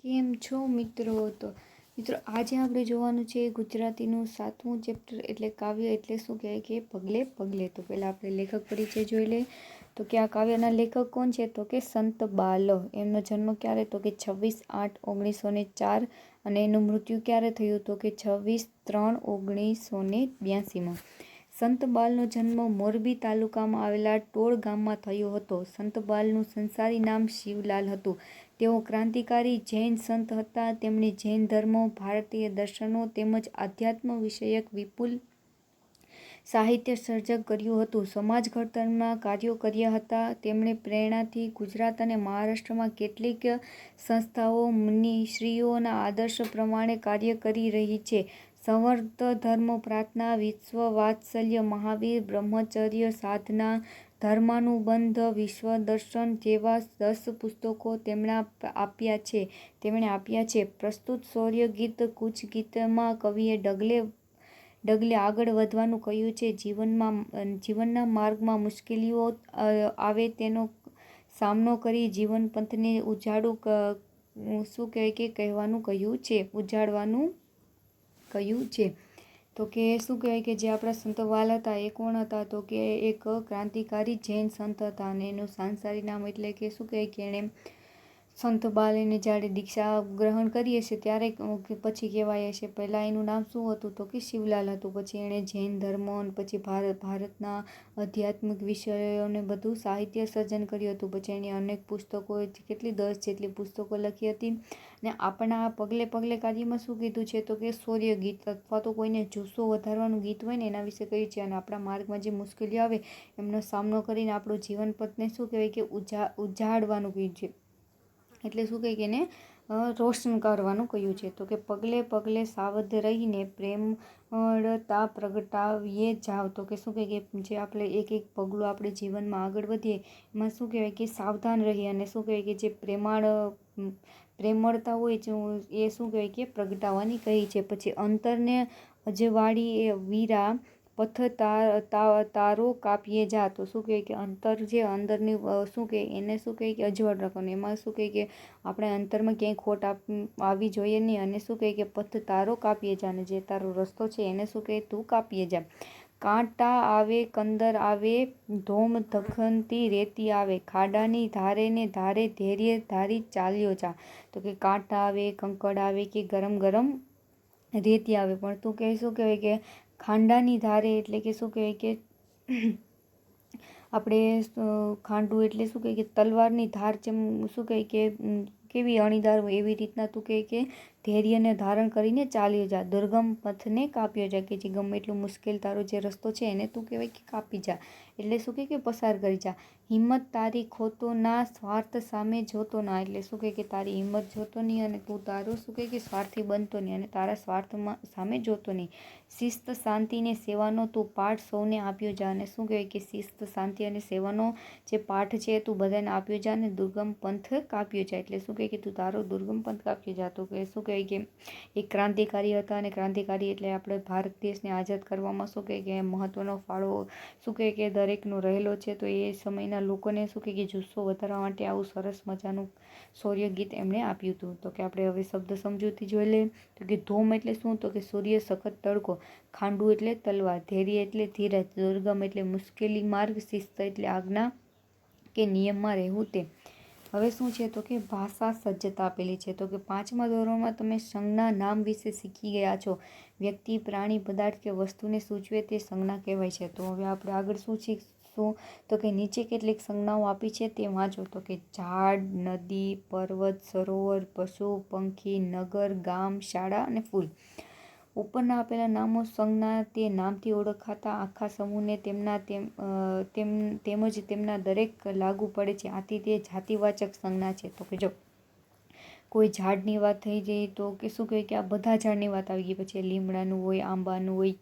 કેમ છો મિત્રો? તો મિત્રો આજે આપણે જોવાનું છે ગુજરાતીનું 7મું ચેપ્ટર એટલે કાવ્ય એટલે શું કહેવાય કે પગલે પગલે. તો પહેલાં આપણે લેખક પરિચય જોઈ લઈએ. તો કે આ કાવ્યના લેખક કોણ છે? તો કે સંત બાલ. એમનો જન્મ ક્યારે? તો કે 26/8/1904 અને એનું મૃત્યુ ક્યારે થયું? તો કે 26/3/1982માં. સંત બાલનો જન્મ મોરબી તાલુકામાં આવેલા ટોળ ગામમાં થયો હતો. સંત બાલનું સંસારી નામ શિવલાલ હતું. તેઓ ક્રાંતિકારી જૈન સંત હતા. તેમણે જૈન ધર્મ, ભારતીય દર્શનો તેમજ આધ્યાત્મ વિષયક વિપુલ સાહિત્ય સર્જક કર્યું હતું. સમાજ ઘડતરના કાર્યો કર્યા હતા. તેમણે પ્રેરણાથી ગુજરાત અને મહારાષ્ટ્રમાં કેટલીક સંસ્થાઓ મુનિશ્રીઓના આદર્શ પ્રમાણે કાર્ય કરી રહી છે. સંવર્ત ધર્મ, પ્રાર્થના, વિશ્વ વાત્સલ્ય, મહાવીર, બ્રહ્મચર્ય, સાધના, ધર્માનુબંધ, વિશ્વદર્શન જેવા 10 પુસ્તકો તેમણે આપ્યા છે. પ્રસ્તુત શૌર્ય ગીત કૂચ ગીતમાં કવિએ ડગલે આગળ વધવાનું કહ્યું છે. જીવનના માર્ગમાં મુશ્કેલીઓ આવે તેનો સામનો કરી જીવન પંથને ઉજાડવાનું કહ્યું છે. તો કે શું કહેવાય કે જે આપણા સંત બાલ હતા એ કોણ હતા? તો કે એક ક્રાંતિકારી જૈન સંત હતા અને એનું સાંસારિક નામ એટલે કે શું કહેવાય કે એણે સંત બાલ એને જ્યારે દીક્ષા ગ્રહણ કરી હશે ત્યારે પછી કહેવાય હશે. પહેલાં એનું નામ શું હતું? તો કે શિવલાલ હતું. પછી એણે જૈન ધર્મ પછી ભારતના આધ્યાત્મિક વિષયોને બધું સાહિત્ય સર્જન કર્યું હતું. પછી એણે અનેક પુસ્તકો કેટલી 10 જેટલી પુસ્તકો લખી હતી. અને આપણા પગલે પગલે કાર્યમાં શું કીધું છે? તો કે શૌર્ય ગીત અથવા તો કોઈને જુસ્સો વધારવાનું ગીત હોય ને એના વિશે કહ્યું છે. અને આપણા માર્ગમાં જે મુશ્કેલીઓ આવે એમનો સામનો કરીને આપણું જીવન પથને શું કહેવાય કે ઉજાડવાનું કહ્યું છે. એટલે શું કહે કે એને રોશન કરવાનું કહ્યું છે. તો કે પગલે પગલે સાવધ રહીને પ્રેમળતા પ્રગટાવીએ જાવ. તો કે શું કહે કે જે આપણે એક એક પગલું આપણે જીવનમાં આગળ વધીએ એમાં શું કહેવાય કે સાવધાન રહીએ અને શું કહેવાય કે જે પ્રેમળતા હોય છે એ શું કહેવાય કે પ્રગટાવવાની કહી છે. પછી અંતરને અજવાળી એ વીરા પથ તારો કાપીએ જા. તો શું કહે કે અંતર જે અંદરની શું કહે એને શું કહે કે અજવાળ રાખવાનું. એમાં શું કહે કે આપણે અંતરમાં ક્યાંય ખોટ આવી જોઈએ નહીં. અને શું કહે કે પથ તારો કાપીએ જા. અને જે તારો રસ્તો છે એને શું કહે તું કાપીએ જા. કાંટા આવે કંદર આવે ધોમ ધખનતી રેતી આવે ખાડાની ધારે ને ધારે ધૈર્ય ધારી ચાલ્યો જા. તો કે કાંટા આવે, કંકડ આવે કે ગરમ ગરમ રેતી આવે પણ તું કહે શું કહેવાય કે ખાંડાની ધારે એટલે કે શું કહેવાય કે આપણે ખાંડું એટલે શું કહે કે તલવારની ધાર જેમ શું કહે કે કેવી અણીદાર હોય એવી રીતના તું કહે કે ધૈર્યને ધારણ કરીને ચાલ્યો જા. દુર્ગમ પથને કાપ્યો જા કે જે ગમે એટલું મુશ્કેલ તારો જે રસ્તો છે એને તું કહેવાય કે કાપી જા એટલે શું કહે કે પસાર કરી જા. હિંમત તારી ખોતો ના સ્વાર્થ સામે જોતો ના. એટલે શું કહે કે તારી હિંમત જોતો નહીં અને તું તારું શું કહે કે સ્વાર્થી બનતો નહીં અને તારા સ્વાર્થમાં સામે જોતો નહીં. શિસ્ત શાંતિ ને સેવાનો તું પાઠ સૌને આપ્યો જા. અને શું કહેવાય કે શિસ્ત શાંતિ અને સેવાનો જે પાઠ છે તું બધાને આપ્યો જા અને દુર્ગમ પંથ કાપ્યો જા. એટલે શું કહે કે તું તારો દુર્ગમ પંથ કાપ્યો જા. તો કે શું કહે કે એક ક્રાંતિકારી હતા અને ક્રાંતિકારી એટલે આપણે ભારત દેશને આઝાદ કરવામાં શું કહે કે મહત્વનો ફાળો શું કહે કે દરેકનો રહેલો છે. તો એ સમયના લોકોને શું કહે કે જુસ્સો વધારવા માટે આવું સરસ મજાનું શૌર્ય ગીત એમણે આપ્યું હતું. તો કે આપણે હવે શબ્દ સમજૂતી જોઈ લઈએ. તો કે ધોમ એટલે શું? તો કે સૂર્ય સખત તડકો, ખાંડું એટલે તલવાર, ધૈર્ય એટલે ધીરજ, દુર્ગમ એટલે મુશ્કેલી માર્ગ, શિસ્ત એટલે આજ્ઞા કે નિયમમાં રહેવું તે. હવે શું છે? તો કે ભાષા સજ્જતા આપેલી છે. તો કે 5મા ધોરણમાં તમે સંજ્ઞા નામ વિશે શીખી ગયા છો. વ્યક્તિ, પ્રાણી, પદાર્થ કે વસ્તુને સૂચવે તે સંજ્ઞા કહેવાય છે. તો હવે આપણે આગળ શું શીખશું? તો કે નીચે કેટલીક સંજ્ઞાઓ આપી છે તે વાંચો. તો કે ઝાડ, નદી, પર્વત, સરોવર, પશુ, પંખી, નગર, ગામ, શાળા અને ફૂલ. ઉપરના આપેલા નામો સંજ્ઞા તે નામથી ઓળખાતા આખા સમૂહને તેમજ તેમના દરેક લાગુ પડે છે. આથી તે જાતિવાચક સંજ્ઞા છે. તો કે જો કોઈ ઝાડની વાત થઈ જાય તો કે શું કહેવાય કે આ બધા ઝાડની વાત આવી ગઈ. પછી લીમડાનું હોય, આંબાનું હોય,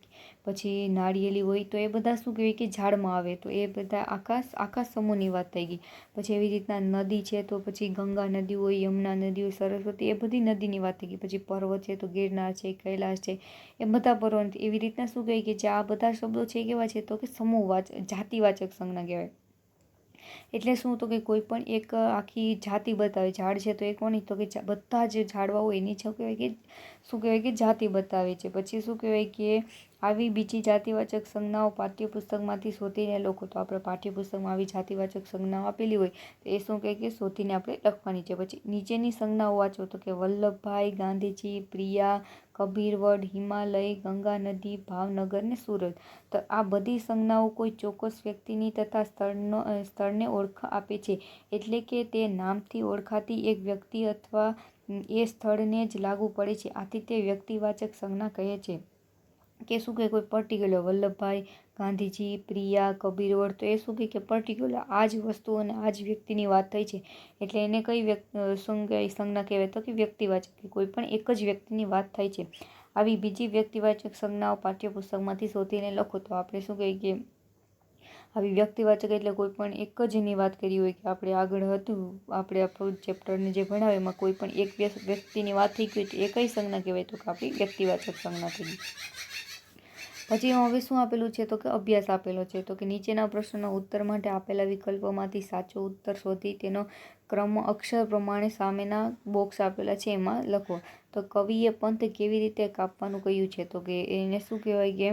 પછી નાળિયેરી હોય તો એ બધા શું કહેવાય કે ઝાડમાં આવે. તો એ બધા આખા સમૂહની વાત થઈ ગઈ. પછી એવી રીતના નદી છે તો પછી ગંગા નદી હોય, યમુના નદી હોય, સરસ્વતી એ બધી નદીની વાત થઈ ગઈ. પછી પર્વત છે તો ગિરનાર છે, કૈલાસ છે એ બધા પર્વત. એવી રીતના શું કહેવાય કે જે આ બધા શબ્દો છે કેવા છે? તો કે સમૂહવાચક જાતિવાચક સંજ્ઞા કહેવાય. એટલે શું તો કે કોઈ પણ એક આખી જાતિ બતાવે, ઝાડ છે તો એ કોની તો કે બધા જ ઝાડવા હોય એની શું કહેવાય કે જાતિ બતાવે છે. પછી શું કહેવાય કે આવી બીજી જાતિવાચક સંજ્ઞાઓ પાઠ્યપુસ્તકમાંથી શોધીને લખો. તો આપણે પાઠ્યપુસ્તકમાં આવી જાતિવાચક સંજ્ઞાઓ આપેલી હોય તો એ શું કહે કે શોધીને આપણે લખવાની છે. પછી નીચેની સંજ્ઞાઓ વાંચો તો કે વલ્લભભાઈ, ગાંધીજી, પ્રિયા, કબીરવડ, હિમાલય, ગંગા નદી, ભાવનગર ને સુરત. તો આ બધી સંજ્ઞાઓ કોઈ ચોક્કસ વ્યક્તિની તથા સ્થળને ઓળખ આપે છે. એટલે કે તે નામથી ઓળખાતી એક વ્યક્તિ અથવા એ સ્થળને જ લાગુ પડે છે. આથી તે વ્યક્તિવાચક સંજ્ઞા કહે છે. કે શું કે કોઈ પર્ટિક્યુલર વલ્લભભાઈ, ગાંધીજી, પ્રિયા, કબીરવડ, તો એ શું કે પર્ટિક્યુલર આ જ વસ્તુ અને આ જ વ્યક્તિની વાત થઈ છે એટલે એને કઈ સંજ્ઞા કહેવાય તો કે વ્યક્તિવાચક, કે કોઈ પણ એક જ વ્યક્તિની વાત થાય છે. આવી બીજી વ્યક્તિવાચક સંજ્ઞાઓ પાઠ્યપુસ્તકમાંથી શોધીને લખો. તો આપણે શું કહીએ કે આવી વ્યક્તિવાચક એટલે કોઈ પણ એક જ ની વાત કરી હોય, કે આપણે આગળ હતું આપણે આપણું ચેપ્ટરને જે ભણાવે એમાં કોઈ પણ એક વ્યક્તિની વાત થઈ ગઈ તો એ કઈ સંજ્ઞા કહેવાય તો કે આપણી વ્યક્તિવાચક સંજ્ઞા થઈ ગઈ. પછી હવે શું આપેલું છે તો કે અભ્યાસ આપેલો છે. તો કે નીચેના પ્રશ્નોના ઉત્તર માટે આપેલા વિકલ્પોમાંથી સાચો ઉત્તર શોધી તેનો ક્રમ અક્ષર પ્રમાણે સામેના બોક્સ આપેલા છે એમાં લખો. તો કવિએ પંથ કેવી રીતે કાપવાનું કહ્યું છે તો કે એને શું કહેવાય કે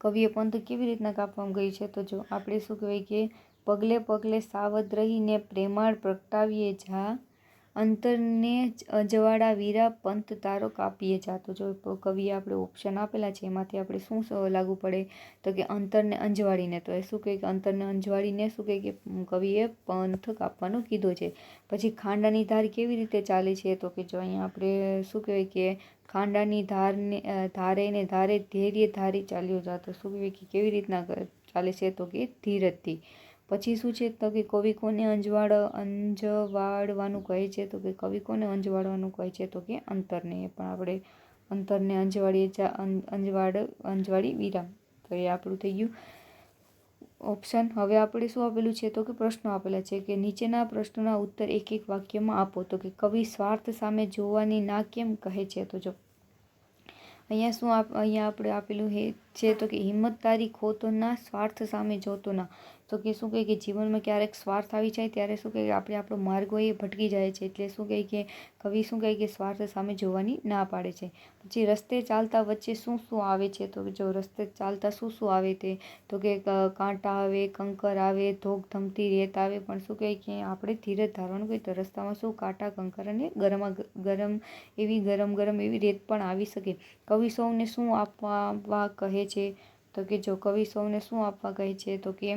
કવિએ પંથ કેવી રીતના કાપવામાં ગયું છે તો જો આપણે શું કહેવાય કે પગલે પગલે સાવધ રહીને પ્રેમાળ પ્રગટાવીએ જા, અંતરને અજવાળા વીરા પંથ તારો કાપીએ જા. તો જો કવિએ આપણે ઓપ્શન આપેલા છે એમાંથી આપણે શું લાગુ પડે તો કે અંતરને અંજવાળીને. તો એ શું કહે કે અંતરને અંજવાળીને શું કહે કે કવિએ પંથ કાપવાનું કીધું છે. પછી ખાંડાની ધાર કેવી રીતે ચાલે છે તો કે જો અહીંયા આપણે શું કહેવાય કે ખાંડાની ધારે ને ધારે ધૈર્ય ધારી ચાલ્યો જા. તો શું કહેવાય કે કેવી રીતના ચાલે છે તો કે ધીરજથી. પછી શું છે તો કે કવિ કોને અંજવાળવાનું કહે છે તો કે કવિ કોને અંજવાળવાનું કહે છે તો કે અંતરને. એ પણ આપણે અંતરને અંજવાળી વીરા. તો એ આપણું થઈ ગયું ઓપ્શન. હવે આપણે શું આપેલું છે તો કે પ્રશ્નો આપેલા છે કે નીચેના પ્રશ્નોના ઉત્તર એક એક વાક્યમાં આપો. તો કે કવિ સ્વાર્થ સામે જોવાની ના કેમ કહે છે તો જો અહીંયા આપણે આપેલું છે તો કે હિંમત તારી ખોતો ના, સ્વાર્થ સામે જોતો ના. તો કે શું કહે કે જીવનમાં ક્યારેક સ્વાર્થ આવી જાય ત્યારે શું કહે કે આપણે આપણો માર્ગ હોય એ ભટકી જાય છે. એટલે શું કહે કે કવિ શું કહે કે સ્વાર્થ સામે જોવાની ના પાડે છે. પછી રસ્તે ચાલતા વચ્ચે શું શું આવે છે તો જો રસ્તે ચાલતા શું શું આવે તે તો કે કાંટા આવે, કંકર આવે, ધોક ધમતી રેત આવે. પણ શું કહે કે આપણે ધીરજ ધારવાનું કહે તો રસ્તામાં શું કાંટા, કંકર અને ગરમ એવી રેત પણ આવી શકે. કવિ સૌને શું આપવા કહે છે તો કે જો કવિ સૌને શું આપવા કહે છે તો કે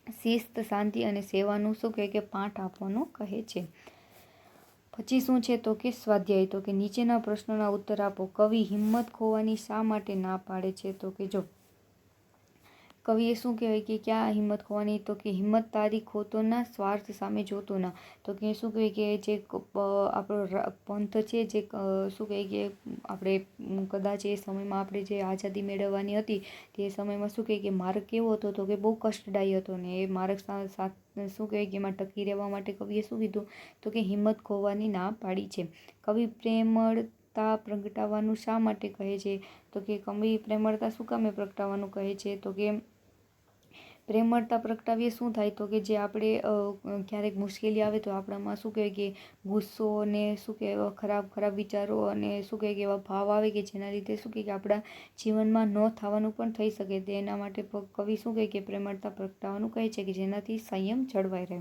શિસ્ત, શાંતિ અને સેવાનું શું કહે કે પાઠ આપવાનું કહે છે. પછી શું છે તો કે સ્વાધ્યાય. તો કે નીચેના પ્રશ્નોના ઉત્તર આપો. કવિ હિંમત ખોવાની શા માટે ના પાડે છે તો કે જો કવિએ શું કહેવાય કે ક્યાં હિંમત ખોવાની તો કે હિંમત તારી ખોતો ના, સ્વાર્થ સામે જોતો ના. તો કે શું કહેવાય કે જે આપણો પંથ છે જે શું કહેવાય કે આપણે કદાચ એ સમયમાં આપણે જે આઝાદી મેળવવાની હતી તે સમયમાં શું કહે કે માર્ગ કેવો હતો તો કે બહુ કષ્ટદાયી હતો. ને એ માર્ગ શું કહેવાય કે એમાં ટકી રહેવા માટે કવિએ શું કીધું તો કે હિંમત ખોવાની ના પાડી છે. કવિ પ્રેમળતા પ્રગટાવવાનું શા માટે કહે છે તો કે કવિ પ્રેમળતા શું કામે પ્રગટાવવાનું કહે છે તો કે પ્રેમળતા પ્રગટાવીએ શું થાય તો કે જે આપણે ક્યારેક મુશ્કેલી આવે તો આપણામાં શું કહેવાય કે ગુસ્સો અને શું કહેવાય ખરાબ વિચારો અને શું કહેવાય કે એવા ભાવ આવે કે જેના લીધે શું કહે કે આપણા જીવનમાં ન થવાનું પણ થઈ શકે. તો એના માટે કવિ શું કહે કે પ્રેમળતા પ્રગટાવવાનું કહે છે કે જેનાથી સંયમ જળવાઈ રહે.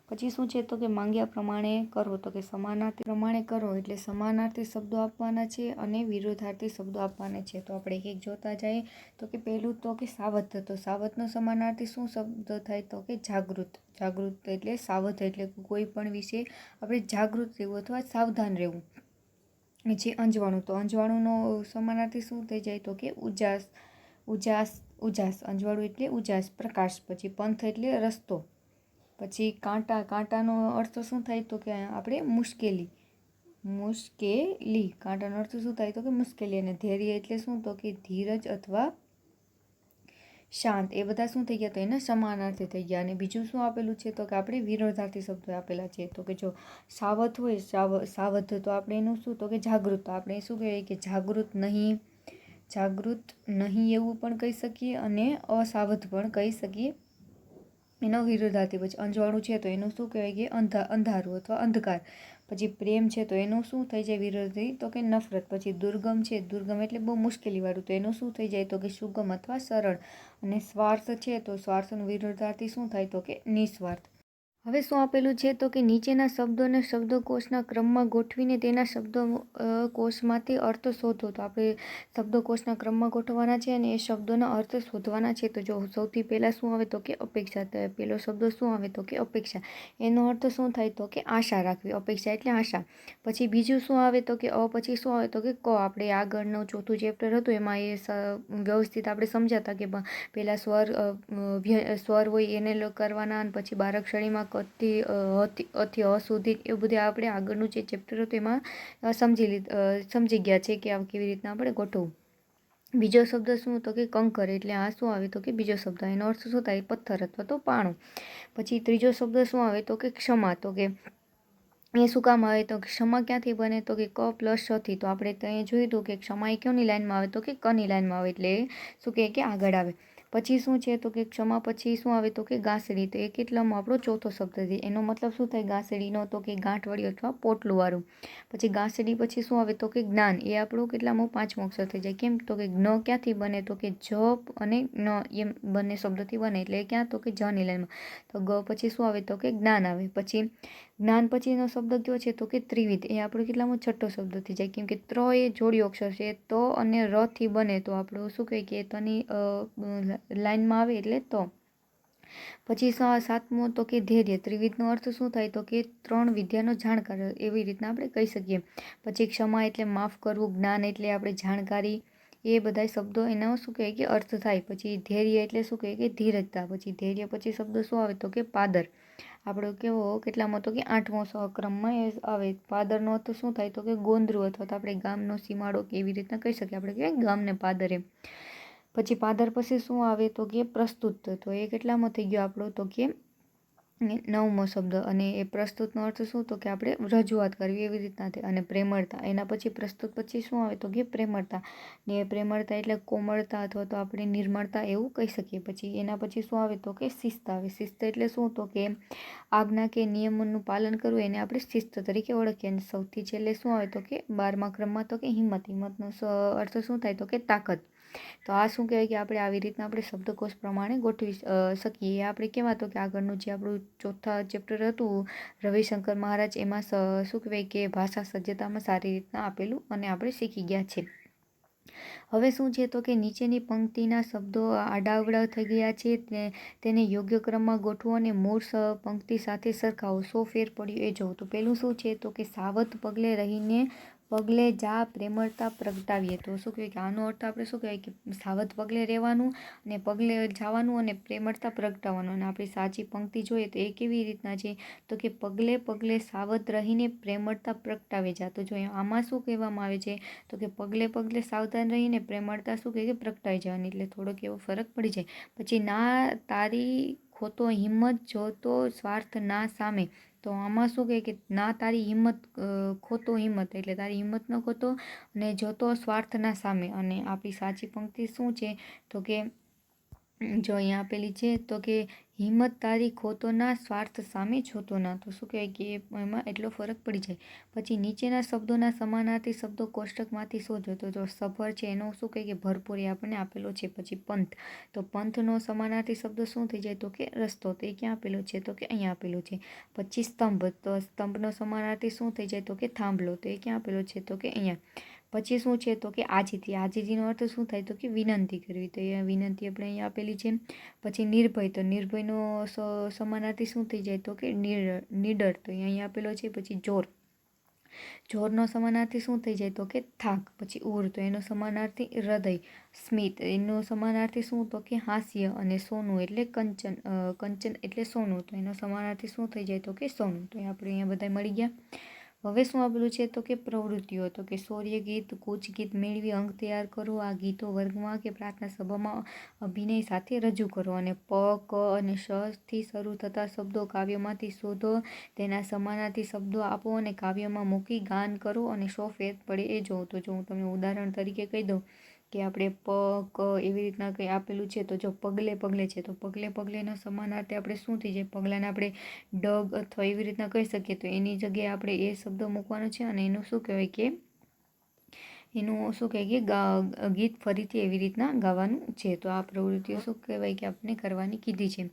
પછી શું છે તો કે માંગ્યા પ્રમાણે કરો. તો કે સમાનાર્થી પ્રમાણે કરો એટલે સમાનાર્થી શબ્દો આપવાના છે અને વિરોધાર્થી શબ્દો આપવાના છે. તો આપણે એક જોતા જઈએ તો કે પહેલું તો કે સાવધ. તો સાવધનો સમાનાર્થી શું શબ્દ થાય તો કે જાગૃત. જાગૃત એટલે સાવધ એટલે કોઈ પણ વિશે આપણે જાગૃત રહેવું અથવા સાવધાન રહેવું. જે અંજવાળું. તો અંજવાળુંનો સમાનાર્થી શું થઈ જાય તો કે ઉજાસ. અંજવાળું એટલે ઉજાસ, પ્રકાશ. પછી પંથ એટલે રસ્તો. પછી કાંટા. કાંટાનો અર્થ શું થાય તો કે આપણે મુશ્કેલી. કાંટાનો અર્થ શું થાય તો કે મુશ્કેલી. અને ધૈર્ય એટલે શું તો કે ધીરજ અથવા શાંત. એ બધા શું થઈ ગયા તો એના સમાનાર્થી થઈ ગયા. અને બીજું શું આપેલું છે તો કે આપણે વિરોધાર્થી શબ્દો આપેલા છે. તો કે જો સાવધ હોય સાવધ તો આપણે એનું શું તો કે જાગૃત. તો આપણે શું કહેવાય કે જાગૃત નહીં એવું પણ કહી શકીએ અને અસાવધ પણ કહી શકીએ. એનો વિરોધાર્થી. પછી અંજવાળું છે તો એનું શું કહેવાય કે અંધારું અથવા અંધકાર. પછી પ્રેમ છે તો એનું શું થઈ જાય વિરોધી, તો કે નફરત. પછી દુર્ગમ છે, દુર્ગમ એટલે બહુ મુશ્કેલીવાળું, તો એનું શું થઈ જાય તો કે સુગમ અથવા સરળ. અને સ્વાર્થ છે તો સ્વાર્થનું વિરોધાર્થી શું થાય તો કે નિસ્વાર્થ. હવે શું આપેલું છે તો કે નીચેના શબ્દોને શબ્દકોશના ક્રમમાં ગોઠવીને તેના શબ્દકોશમાંથી અર્થ શોધો. તો આપણે શબ્દકોશના ક્રમમાં ગોઠવવાના છે અને એ શબ્દોના અર્થ શોધવાના છે. તો જો સૌથી પહેલાં શું આવે તો કે અપેક્ષા. તો પહેલો શબ્દ શું આવે તો કે અપેક્ષા. એનો અર્થ શું થાય તો કે આશા રાખવી. અપેક્ષા એટલે આશા. પછી બીજું શું આવે તો કે પછી શું આવે તો કે ક. આપણે આગળનું ચોથું ચેપ્ટર હતું એમાં એ વ્યવસ્થિત આપણે સમજાતા કે પહેલાં સ્વર હોય એને કરવાના, અને પછી બારાક્ષરીમાં અથી અ સુધી એવું બધું આપણે આગળનું જે ચેપ્ટર હતું એમાં સમજી ગયા છે કે આ કેવી રીતના આપણે ગોઠવવું. બીજો શબ્દ શું તો કે કંકર. એટલે આ શું આવે તો કે બીજો શબ્દ. એનો અર્થ શું થાય પથ્થર અથવા તો પાણું. પછી ત્રીજો શબ્દ શું આવે તો કે ક્ષમા. તો કે એ શું કામ આવે તો ક્ષમા ક્યાંથી બને તો કે ક પ્લસ થી. તો આપણે ત્યાં જોયું હતું કે ક્ષમા એ ક્યોની લાઈનમાં આવે તો કે કની લાઈનમાં આવે, એટલે શું કહે કે આગળ આવે. પછી શું છે તો કે ક્ષમા પછી શું આવે તો કે ગાંસડી. તો એ કેટલામાં આપણો ચોથો શબ્દ છે. એનો મતલબ શું થાય ગાંસડીનો તો કે ગાંઠવાળી અથવા પોટલુંવાળું. પછી ગાંસડી પછી શું આવે તો કે જ્ઞાન. એ આપણું કેટલામાં પાંચમો અક્ષર થઈ જાય. કેમ તો કે જ્ઞ ક્યાંથી બને તો કે જપ અને ન એમ બંને શબ્દોથી બને, એટલે ક્યાં તો કે જની લાઈનમાં. તો ગ પછી શું આવે તો કે જ્ઞાન આવે. પછી જ્ઞાન પછીનો શબ્દ કયો છે તો કે ત્રિવિધ. એ આપણો કેટલામાં છઠ્ઠો શબ્દ થઈ જાય. કેમ કે ત્ર એ જોડી અક્ષર છે, તો અને ર થી બને તો આપણું શું કહે કે તની લાઈનમાં આવે એટલે તો. પછી સાતમો તો કે ધૈર્ય. ત્રિવિધનો અર્થ શું થાય તો કે ત્રણ વિદ્યાનો જાણકાર, એવી રીતના આપણે કહી શકીએ. પછી ક્ષમા એટલે માફ કરવું, જ્ઞાન એટલે આપણે જાણકારી, એ બધા શબ્દો એનો શું કહે કે અર્થ થાય. પછી ધૈર્ય એટલે શું કહે કે ધીરજતા. પછી ધૈર્ય પછી શબ્દ શું આવે તો કે પાદર. આપણો કેવો કેટલામાં તો કે આઠમો ક્રમમાં એ આવે. પાદરનો અર્થ શું થાય તો કે ગોંદરું, અથવા તો આપણે ગામનો સીમાડો કે એવી રીતના કહી શકીએ આપણે કે ગામને પાદર એમ. પછી પાદર પછી શું આવે તો કે પ્રસ્તુત. તો એ કેટલામાં થઈ ગયો આપણો તો કે નવમો શબ્દ. અને એ પ્રસ્તુતનો અર્થ શું તો કે આપણે રજૂઆત કરવી એવી રીતના થાય. અને પ્રેમળતા. એના પછી પ્રસ્તુત પછી શું આવે તો કે પ્રેમળતા. ને પ્રેમળતા એટલે કોમળતા અથવા તો આપણે નિર્મળતા એવું કહી શકીએ. પછી એના પછી શું આવે તો કે શિસ્ત આવે. શિસ્ત એટલે શું તો કે આજ્ઞા કે નિયમોનું પાલન કરવું, એને આપણે શિસ્ત તરીકે ઓળખીએ. અને સૌથી છેલ્લે શું આવે તો કે 12મા ક્રમમાં તો કે હિંમત. હિંમતનો અર્થ શું થાય તો કે તાકાત. તો આ શું કહેવાય કે આપણે આવી રીતના આપણે શબ્દકોશ પ્રમાણે ગોઠવી શકીએ. એ આપણે કેવા તો કે આગળનું જે આપણું ચોથા ચેપ્ટર હતું રવિશંકર મહારાજ, એમાં શું કહેવાય કે ભાષા સજ્જતામાં સારી રીતના આપેલું અને આપણે શીખી ગયા છે. હવે શું છે તો કે નીચેની પંક્તિના શબ્દો આડાઅવળા થઈ ગયા છે, તેને યોગ્ય ક્રમમાં ગોઠવો અને મૂળ પંક્તિ સાથે સરખાવો. શો ફેર પડ્યો એ જોવો. તો પહેલું શું છે તો કે સાવધ પગલે રહીને પગલે જા પ્રેમળતા પ્રગટાવીએ. તો શું કહેવાય કે આનો અર્થ આપણે શું કહેવાય કે સાવધ પગલે રહેવાનું અને પગલે જવાનું અને પ્રેમળતા પ્રગટાવવાનું. અને આપણી સાચી પંક્તિ જોઈએ તો એ કેવી રીતના છે તો કે પગલે પગલે સાવધ રહીને પ્રેમળતા પ્રગટાવે જા. તો જો આમાં શું કહેવામાં આવે છે તો કે પગલે પગલે સાવધાન રહીને પ્રેમળતા શું કહે કે પ્રગટાઈ જવાની, એટલે થોડોક એવો ફરક પડી જાય. પછી ના તારી ખોતો હિંમત જોતો સ્વાર્થ ના સામે. તો આમાં શું કહે કે ના તારી હિંમત ખોતો હિંમત, એટલે તારી હિંમત ન ખોતો અને જોતો સ્વાર્થના સામે. અને આપણી સાચી પંક્તિ શું છે તો કે જો અહીંયા આપેલી છે તો કે હિંમત તારી ખોતો ના સ્વાર્થ સામે જોતો ના. તો શું કહેવાય કે એમાં એટલો ફરક પડી જાય. પછી નીચેના શબ્દોના સમાનાર્થી શબ્દો કોષ્ટકમાંથી શોધો. તો જો સફર છે એનો શું કહે કે ભરપૂર એ આપણને આપેલો છે. પછી પંથ. તો પંથનો સમાનાર્થી શબ્દ શું થઈ જાય તો કે રસ્તો. તો એ ક્યાં આપેલો છે તો કે અહીંયા આપેલો છે. પછી સ્તંભ. તો સ્તંભનો સમાનાર્થી શું થઈ જાય તો કે થાંભલો. તો એ ક્યાં આપેલો છે તો કે અહીંયા. પછી શું છે તો કે આજીજી. આજીજીનો અર્થ શું થાય તો કે વિનંતી કરવી. તો એ વિનંતી આપણે અહીંયા આપેલી છે. પછી નિર્ભય. તો નિર્ભયનો સમાનાર્થી શું થઈ જાય તો કે નિડર. તો એ અહીંયા આપેલો છે. પછી જોર. જોરનો સમાનાર્થી શું થઈ જાય તો કે થાક. પછી ઉર. તો એનો સમાનાર્થી હૃદય. સ્મિત. એનો સમાનાર્થી શું તો કે હાસ્ય. અને સોનું એટલે કંચન. કંચન એટલે સોનું. તો એનો સમાનાર્થી શું થઈ જાય તો કે સોનું. તો એ આપણે અહીંયા બધા મળી ગયા. હવે શું આપેલું છે તો કે પ્રવૃત્તિઓ. તો કે શૌર્ય ગીત, કૂચ ગીત મેળવી અંક તૈયાર કરો. આ ગીતો વર્ગમાં કે પ્રાર્થના સભામાં અભિનય સાથે રજૂ કરો. અને પ, ક અને શ થી શરૂ થતા શબ્દો કાવ્યમાંથી શોધો, તેના સમાનાર્થી શબ્દો આપો અને કાવ્યમાં મૂકી ગાન કરો અને શો ફેર પડે એ જોવો. તો જો હું તમને ઉદાહરણ તરીકે કહી દઉં કે આપણે પ ક એવી રીતના કંઈ આપેલું છે, તો જો પગલે પગલે છે તો પગલે પગલેના સમાનાર્થે આપણે શું થઈ જાય, પગલાને આપણે ડગ અથવા એવી રીતના કહી શકીએ, તો એની જગ્યાએ આપણે એ શબ્દ મૂકવાનો છે અને એનું શું કહેવાય કે એનું શું કહેવાય કે ગીત ફરીથી એવી રીતના ગાવાનું છે. તો આ પ્રવૃત્તિઓ શું કહેવાય કે આપણે કરવાની કીધી છે.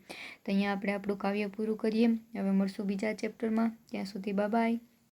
તો અહીંયા આપણે આપણું કાવ્ય પૂરું કરીએ. હવે મળશું બીજા ચેપ્ટરમાં. ત્યાં સુધી બાય.